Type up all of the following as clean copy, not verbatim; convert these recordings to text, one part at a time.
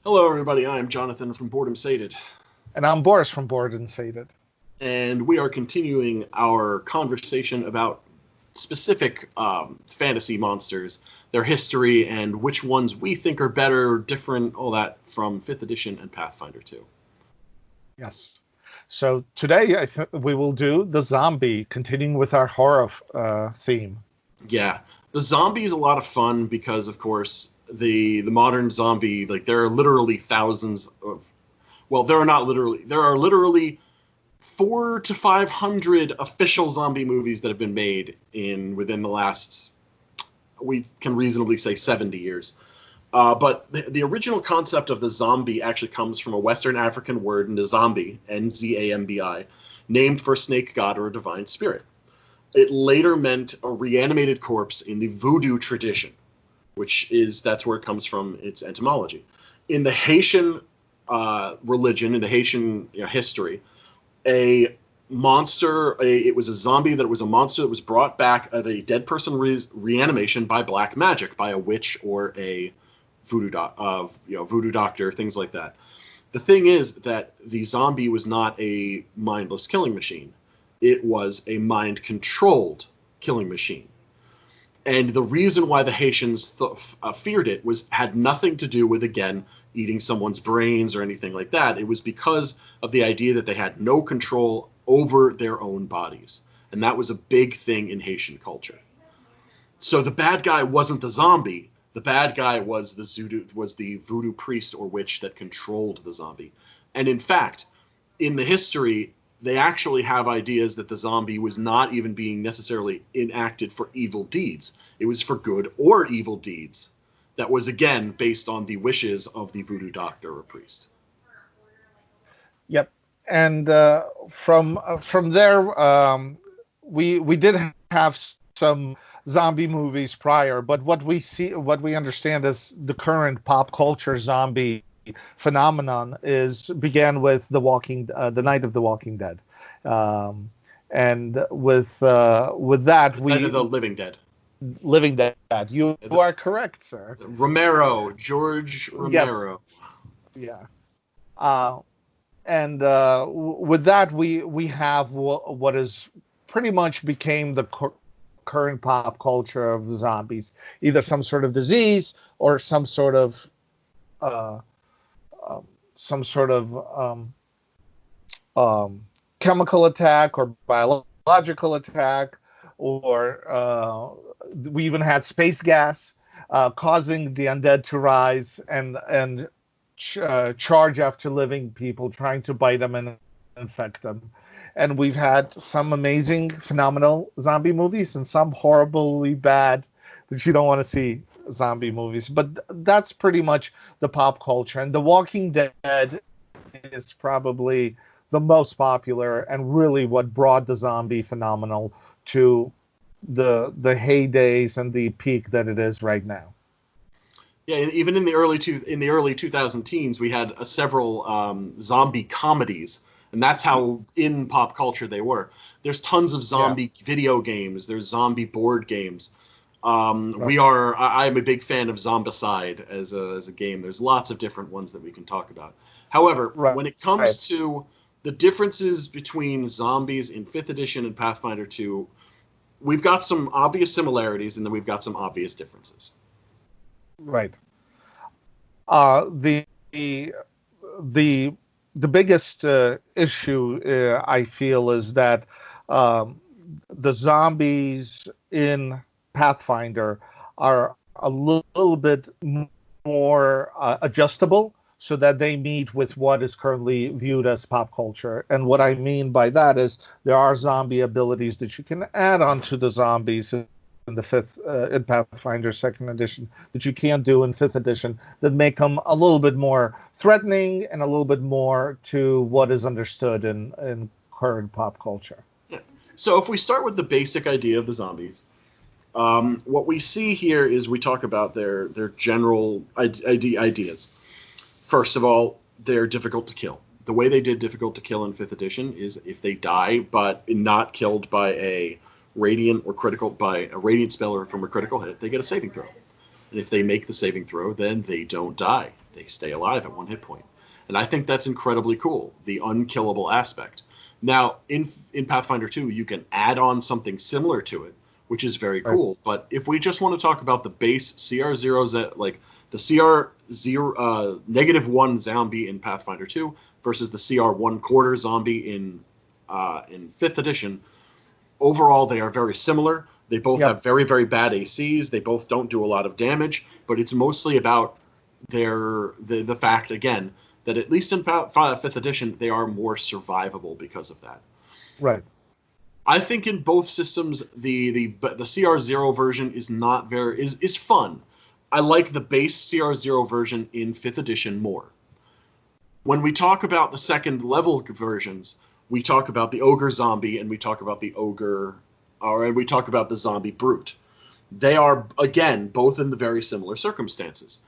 Hello, everybody. I'm Jonathan from Boredom Sated, And I'm Boris from Board and Sated. and we are continuing our conversation about specific fantasy monsters, their history, and which ones we think are better, different, all that from 5th edition and Pathfinder 2. Yes. So today we will do the zombie, continuing with our horror theme. Yeah, the zombie is a lot of fun because, of course, the modern zombie, like there are literally thousands of, well, there are literally 400 to 500 official zombie movies that have been made within the last, we can reasonably say 70 years. But the original concept of the zombie actually comes from a Western African word, nzambi, Nzambi, named for a snake god or a divine spirit. It later meant a reanimated corpse in the voodoo tradition, that's where it comes from, its etymology. In the Haitian religion, in the Haitian history, it was a zombie that was a monster that was brought back of a dead person reanimation by black magic, by a witch or a voodoo doctor, things like that. The thing is that the zombie was not a mindless killing machine. It was a mind-controlled killing machine. And the reason why the Haitians feared it had nothing to do with, again, eating someone's brains or anything like that. It was because of the idea that they had no control over their own bodies. And that was a big thing in Haitian culture. So the bad guy wasn't the zombie. The bad guy was the voodoo priest or witch that controlled the zombie. And in fact, in the history, they actually have ideas that the zombie was not even being necessarily enacted for evil deeds. It was for good or evil deeds. That was, again, based on the wishes of the voodoo doctor or priest. Yep. And from there, we did have some zombie movies prior, but what we understand as the current pop culture zombie phenomenon began with the Night of the Walking Dead, and with that Night of the Living Dead. Living Dead. You are correct, sir. George Romero. Yes. Yeah. And with that, we have what is pretty much became the current pop culture of the zombies, either some sort of disease or some sort of chemical attack or biological attack, or we even had space gas causing the undead to rise and charge after living people, trying to bite them and infect them. And we've had some amazing, phenomenal zombie movies and some horribly bad that you don't want to see zombie movies. But that's pretty much the pop culture. And The Walking Dead is probably the most popular and really what brought the zombie phenomenon to the heydays and the peak that it is right now. Yeah, even in the early 2000 teens, we had several zombie comedies, and that's how in pop culture they were. There's tons of zombie video games. There's zombie board games. I'm a big fan of Zombicide as a game. There's lots of different ones that we can talk about. However, when it comes to the differences between zombies in 5th edition and Pathfinder 2, we've got some obvious similarities, and then we've got some obvious differences. Right. The biggest issue I feel is that the zombies in Pathfinder are a little bit more adjustable, so that they meet with what is currently viewed as pop culture. And what I mean by that is there are zombie abilities that you can add onto the zombies in in Pathfinder 2nd edition that you can't do in 5th edition that make them a little bit more threatening and a little bit more to what is understood in current pop culture. Yeah. So if we start with the basic idea of the zombies, what we see here is we talk about their general ideas. First of all, they're difficult to kill. The way they did difficult to kill in 5th edition is if they die, but not killed by a radiant spell or from a critical hit, they get a saving throw. And if they make the saving throw, then they don't die. They stay alive at 1 hit point. And I think that's incredibly cool, the unkillable aspect. Now, in Pathfinder 2, you can add on something similar to it, which is very cool. But if we just want to talk about the base CR0, like the CR0 -1 zombie in Pathfinder 2 versus the CR 1/4 zombie in 5th edition, overall they are very similar. They both have very, very bad ACs. They both don't do a lot of damage, but it's mostly about the fact, again, that at least in 5th edition, they are more survivable because of that. Right. I think in both systems, the CR0 version is fun. I like the base CR0 version in 5th edition more. When we talk about the second level versions, we talk about the ogre zombie and we talk about the ogre, and we talk about the zombie brute. They are, again, both in the very similar circumstances.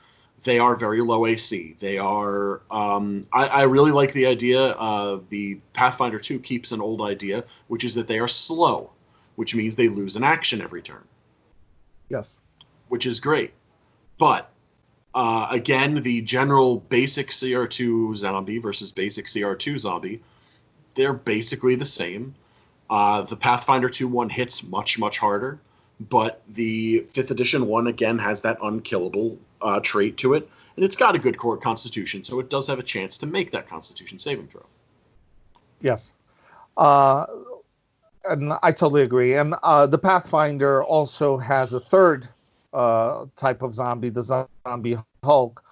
They are very low AC. They are. I really like the idea. The Pathfinder 2 keeps an old idea, which is that they are slow, which means they lose an action every turn. Yes. Which is great. But, again, the general basic CR2 zombie versus basic CR2 zombie, they're basically the same. The Pathfinder 2 one hits much, much harder. But the 5th edition one, again, has that unkillable trait to it. And it's got a good core constitution, so it does have a chance to make that constitution saving throw. Yes. And I totally agree. And the Pathfinder also has a third type of zombie, the zombie Hulk,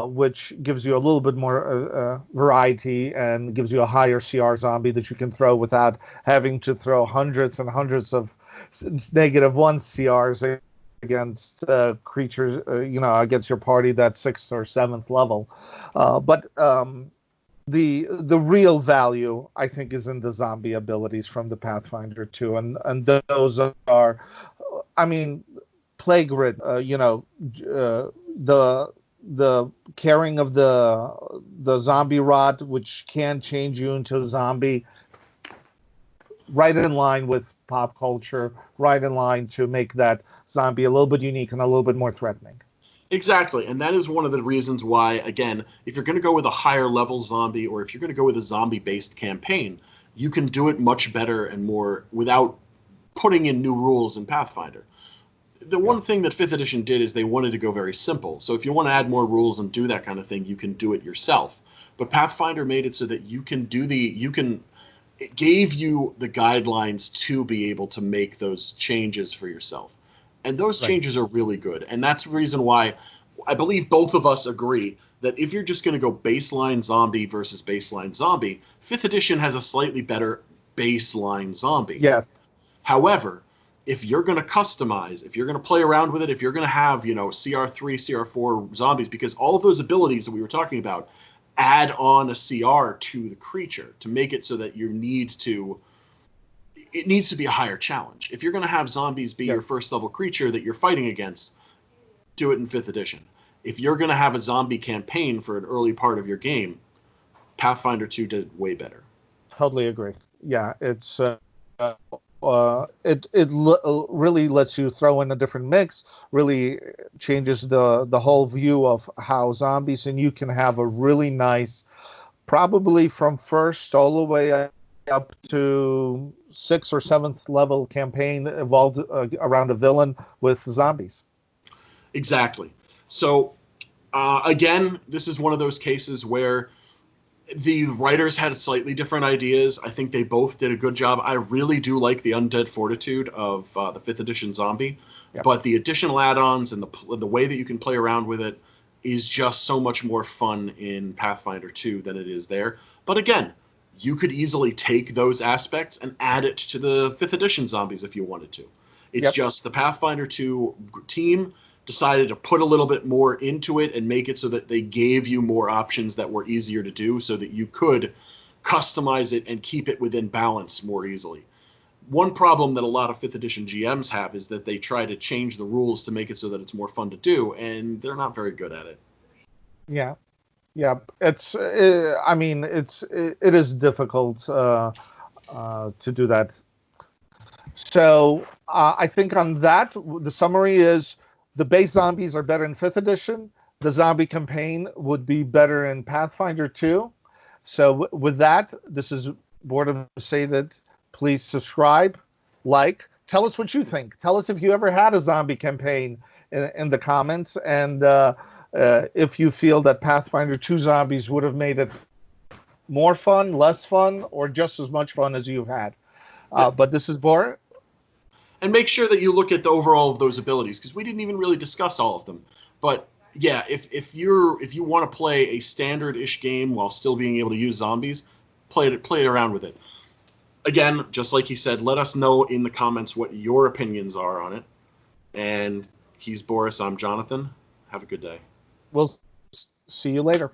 which gives you a little bit more variety and gives you a higher CR zombie that you can throw without having to throw hundreds and hundreds of -1 CRs against creatures, against your party that's 6th or 7th level. But the real value, I think, is in the zombie abilities from the Pathfinder 2, and those are, I mean, Plague Rid, the carrying of the zombie rod, which can change you into a zombie, right in line with pop culture, right in line to make that zombie a little bit unique and a little bit more threatening. Exactly, and that is one of the reasons why, again, if you're going to go with a higher level zombie or if you're going to go with a zombie-based campaign, you can do it much better and more without putting in new rules in Pathfinder. The one thing that 5th edition did is they wanted to go very simple. So if you want to add more rules and do that kind of thing, you can do it yourself. But Pathfinder made it so that it gave you the guidelines to be able to make those changes for yourself. And those changes are really good. And that's the reason why I believe both of us agree that if you're just going to go baseline zombie versus baseline zombie, 5th edition has a slightly better baseline zombie. Yes. However, if you're going to customize, if you're going to play around with it, if you're going to have, CR3, CR4 zombies, because all of those abilities that we were talking about add on a CR to the creature to make it so that it needs to be a higher challenge. If you're going to have zombies be your first level creature that you're fighting against, do it in 5th edition. If you're going to have a zombie campaign for an early part of your game, Pathfinder 2 did way better. Totally agree. Yeah, it's it really lets you throw in a different mix, really changes the whole view of how zombies, and you can have a really nice, probably from first all the way up to 6th or 7th level campaign evolved around a villain with zombies. Exactly. So, again, this is one of those cases where the writers had slightly different ideas. I think they both did a good job. I really do like the Undead Fortitude of the 5th edition zombie, but the additional add-ons and the way that you can play around with it is just so much more fun in Pathfinder 2 than it is there. But again, you could easily take those aspects and add it to the 5th edition zombies if you wanted to. It's just the Pathfinder 2 team decided to put a little bit more into it and make it so that they gave you more options that were easier to do so that you could customize it and keep it within balance more easily. One problem that a lot of 5th edition GMs have is that they try to change the rules to make it so that it's more fun to do, and they're not very good at it. Yeah. Yeah, it is difficult to do that. So I think on that, the summary is The base zombies are better in 5th edition. The zombie campaign would be better in Pathfinder 2. So with that, this is Boredom Say That. Please subscribe, like, tell us what you think. Tell us if you ever had a zombie campaign in the comments, and if you feel that Pathfinder 2 zombies would have made it more fun, less fun, or just as much fun as you've had. But this is Bor. And make sure that you look at the overall of those abilities, because we didn't even really discuss all of them. But yeah, if you want to play a standard-ish game while still being able to use zombies, play around with it. Again, just like he said, let us know in the comments what your opinions are on it. And he's Boris, I'm Jonathan. Have a good day. We'll see you later.